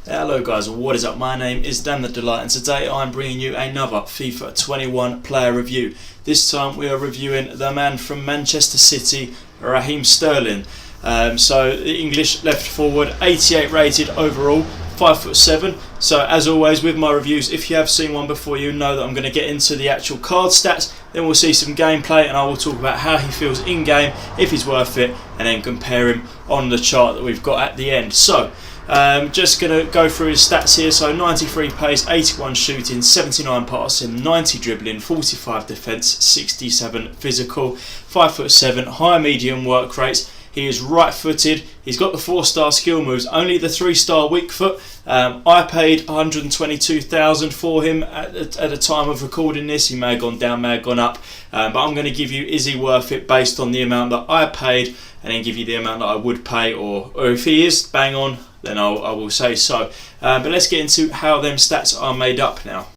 Hello guys, what is up? My name is Dan the Delight and today I'm bringing you another FIFA 21 player review. This time we are reviewing the man from Manchester City, Raheem Sterling. The English left forward, 88 rated overall, 5'7". So as always with my reviews, if you have seen one before, you know that I'm going to get into the actual card stats, then we'll see some gameplay and I will talk about how he feels in game, if he's worth it, and then compare him on the chart that we've got at the end. So just going to go through his stats here. So 93 pace, 81 shooting, 79 passing, 90 dribbling, 45 defence, 67 physical, 5'7", high medium work rates. He is right footed, he's got the 4-star skill moves, only the 3-star weak foot. I paid 122,000 for him at the time of recording this. He may have gone down, may have gone up, but I'm going to give you, is he worth it, based on the amount that I paid, and then give you the amount that I would pay, or if he is bang on, then I will say so. But let's get into how them stats are made up now.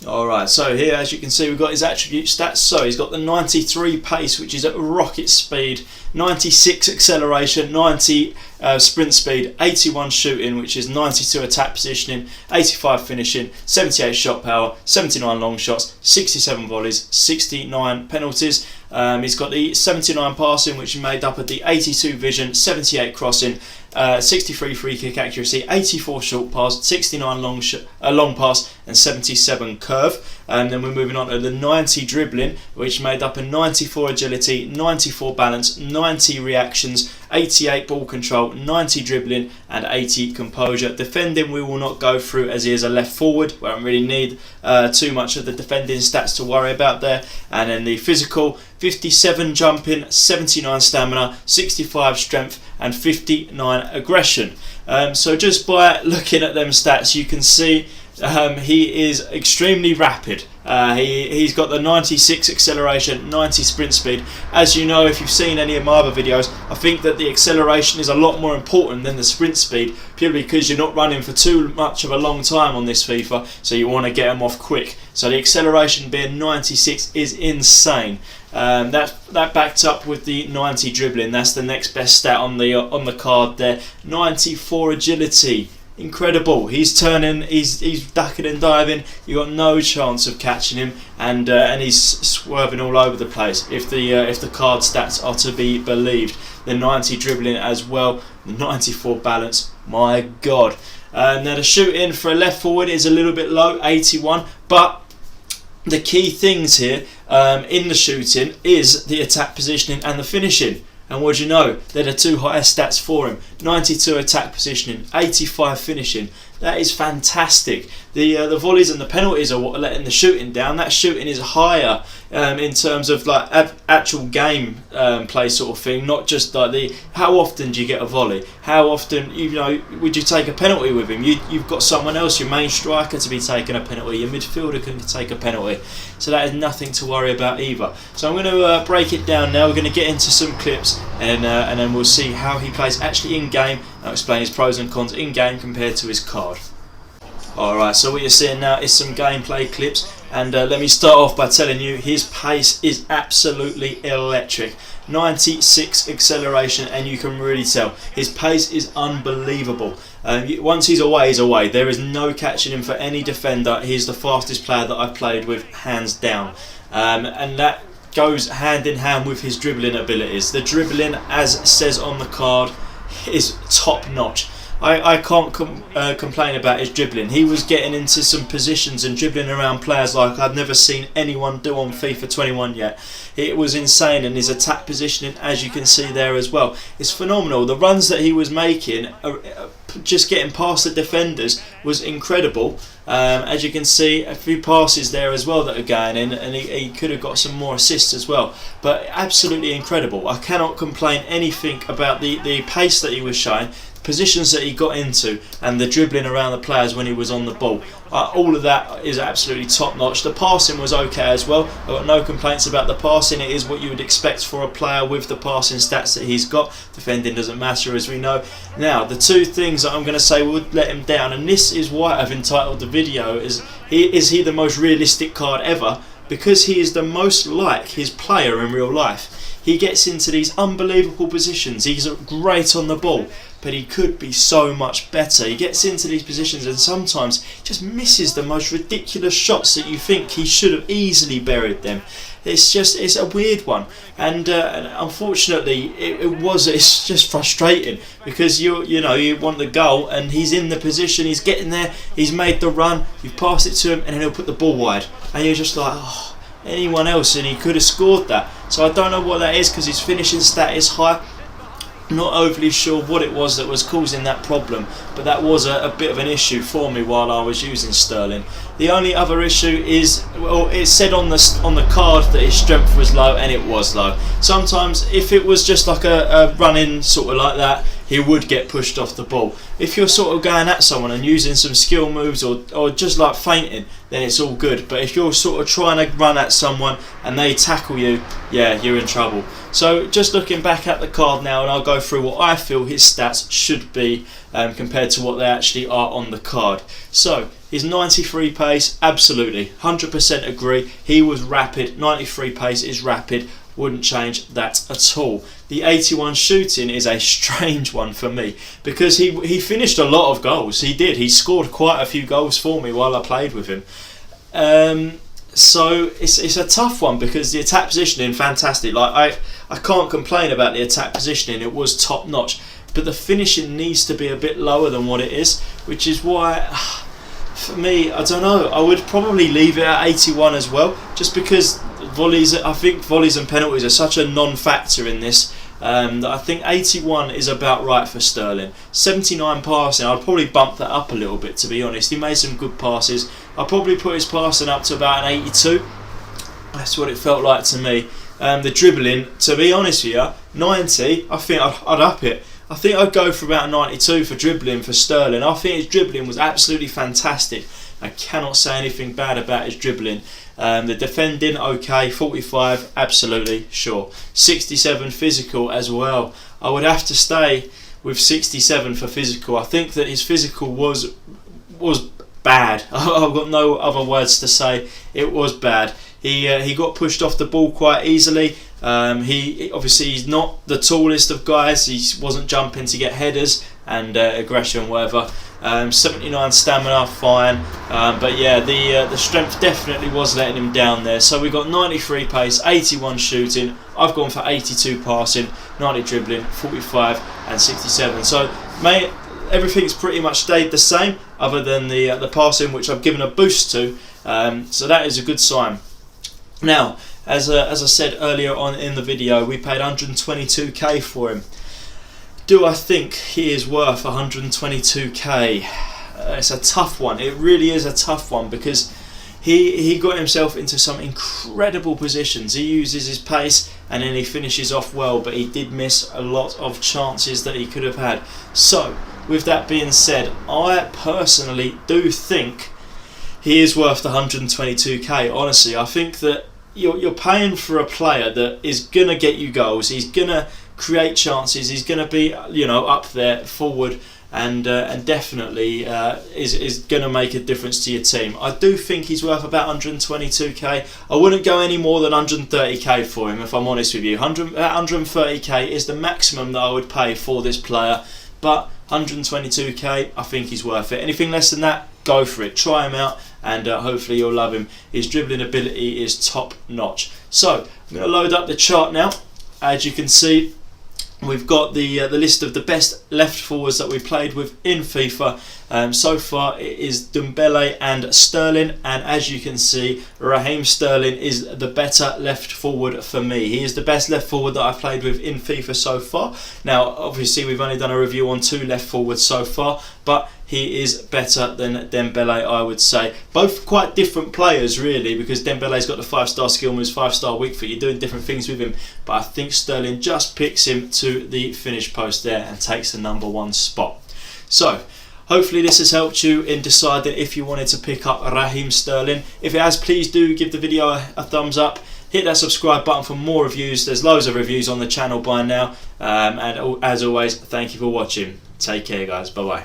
Alright, so here as you can see we've got his attribute stats. So he's got the 93 pace, which is at rocket speed, 96 acceleration, 90 sprint speed, 81 shooting, which is 92 attack positioning, 85 finishing, 78 shot power, 79 long shots, 67 volleys, 69 penalties. He's got the 79 passing, which is made up of the 82 vision, 78 crossing, 63 free kick accuracy, 84 short pass, 69 long pass, and 77 curve. And then we're moving on to the 90 dribbling, which is made up of 94 agility, 94 balance, 90 reactions, 88 ball control, 90 dribbling, and 80 composure. Defending we will not go through as he is a left forward. We don't really need too much of the defending stats to worry about there. And then the physical, 57 jumping, 79 stamina, 65 strength, and 59 aggression. So just by looking at them stats, you can see he is extremely rapid. He's got the 96 acceleration, 90 sprint speed. As you know, if you've seen any of my other videos, I think that the acceleration is a lot more important than the sprint speed, purely because you're not running for too much of a long time on this FIFA, so you want to get them off quick. So the acceleration being 96 is insane. That backed up with the 90 dribbling. That's the next best stat on the card there. 94 agility. Incredible. He's turning, he's ducking and diving. You got no chance of catching him, and he's swerving all over the place. If the card stats are to be believed, the 90 dribbling as well, the 94 balance. My God. Now the shooting for a left forward is a little bit low, 81, but the key things here in the shooting is the attack positioning and the finishing. And what do you know? They're the two highest stats for him. 92 attack positioning, 85 finishing. That is fantastic. The volleys and the penalties are what are letting the shooting down. That shooting is higher in terms of like actual game play sort of thing, not just like how often do you get a volley? How often would you take a penalty with him? You've got someone else, your main striker, to be taking a penalty. Your midfielder can take a penalty. So that is nothing to worry about either. So I'm going to break it down now. We're going to get into some clips and then we'll see how he plays actually in game. I'll explain his pros and cons in game compared to his card. Alright, so what you're seeing now is some gameplay clips, and let me start off by telling you his pace is absolutely electric. 96 acceleration, and you can really tell his pace is unbelievable. Once he's away, he's away. There is no catching him for any defender. He's the fastest player that I've played with, hands down, and that goes hand in hand with his dribbling abilities. The dribbling, as says on the card, is top notch. I can't complain about his dribbling. He was getting into some positions and dribbling around players like I've never seen anyone do on FIFA 21 yet. It was insane, and his attack positioning, as you can see there as well, is phenomenal. The runs that he was making, just getting past the defenders, was incredible. As you can see, a few passes there as well that are going in, and he could have got some more assists as well. But absolutely incredible. I cannot complain anything about the pace that he was showing, positions that he got into, and the dribbling around the players when he was on the ball. All of that is absolutely top notch. The passing was okay as well. I've got no complaints about the passing. It is what you would expect for a player with the passing stats that he's got. Defending doesn't matter, as we know. Now, the two things that I'm going to say would let him down, and this is why I've entitled the video, is he the most realistic card ever? because he is the most like his player in real life. He gets into these unbelievable positions. He's great on the ball, but he could be so much better. He gets into these positions and sometimes just misses the most ridiculous shots that you think he should have easily buried them. It's a weird one, and unfortunately it's just frustrating, because you want the goal and he's in the position, he's getting there, he's made the run, you've passed it to him, and then he'll put the ball wide, and you're just like, oh, anyone else and he could have scored that. So I don't know what that is, because his finishing stat is high. Not overly sure what it was that was causing that problem, but that was a bit of an issue for me while I was using Sterling. The only other issue is, well, it said on the card that his strength was low, and it was low. Sometimes if it was just like a run-in sort of like that, he would get pushed off the ball. If you're sort of going at someone and using some skill moves or just like feinting, then it's all good. But if you're sort of trying to run at someone and they tackle you, yeah, you're in trouble. So just looking back at the card now, and I'll go through what I feel his stats should be compared to what they actually are on the card. So his 93 pace, absolutely, 100% agree. He was rapid. 93 pace is rapid. Wouldn't change that at all. The 81 shooting is a strange one for me, because he finished a lot of goals. He did. He scored quite a few goals for me while I played with him. So it's a tough one, because the attack positioning, fantastic. Like I can't complain about the attack positioning. It was top notch, but the finishing needs to be a bit lower than what it is, which is why, for me, I don't know. I would probably leave it at 81 as well, just because volleys. I think volleys and penalties are such a non-factor in this. That I think 81 is about right for Sterling. 79 passing, I'd probably bump that up a little bit, to be honest. He made some good passes. I'd probably put his passing up to about an 82. That's what it felt like to me. The dribbling, to be honest with you, 90, I think I'd up it. I think I'd go for about 92 for dribbling for Sterling. I think his dribbling was absolutely fantastic. I cannot say anything bad about his dribbling. The defending, okay. 45, absolutely, sure. 67 physical as well. I would have to stay with 67 for physical. I think that his physical was bad. I've got no other words to say. It was bad. He got pushed off the ball quite easily. He obviously, he's not the tallest of guys. He wasn't jumping to get headers and aggression, whatever. 79 stamina, fine. But yeah, the strength definitely was letting him down there. So we got 93 pace, 81 shooting. I've gone for 82 passing, 90 dribbling, 45 and 67. So mate, everything's pretty much stayed the same, other than the passing, which I've given a boost to. So that is a good sign. Now, as I said earlier on in the video, we paid 122k for him. Do I think he is worth 122k? It's a tough one. It really is a tough one, because he got himself into some incredible positions. He uses his pace and then he finishes off well, but he did miss a lot of chances that he could have had. So, with that being said, I personally do think he is worth the 122k. Honestly, I think that you're paying for a player that is gonna get you goals. He's gonna create chances. He's gonna be up there forward, and definitely is gonna make a difference to your team. I do think he's worth about 122k. I wouldn't go any more than 130k for him, if I'm honest with you. 130k is the maximum that I would pay for this player, but 122k, I think he's worth it. Anything less than that, go for it. Try him out, and hopefully you'll love him. His dribbling ability is top notch. So I'm going to load up the chart now. As you can see, we've got the list of the best left forwards that we played with in FIFA. So far it is Dembele and Sterling, and as you can see, Raheem Sterling is the better left forward for me. He is the best left forward that I've played with in FIFA so far. Now obviously we've only done a review on 2 left forwards so far, but he is better than Dembele, I would say. Both quite different players really, because Dembele's got the 5-star skill moves, 5-star weak foot. You're doing different things with him, but I think Sterling just picks him to the finish post there and takes the number 1 spot. So hopefully this has helped you in deciding if you wanted to pick up Raheem Sterling. If it has, please do give the video a thumbs up. Hit that subscribe button for more reviews. There's loads of reviews on the channel by now. And as always, thank you for watching. Take care guys. Bye bye.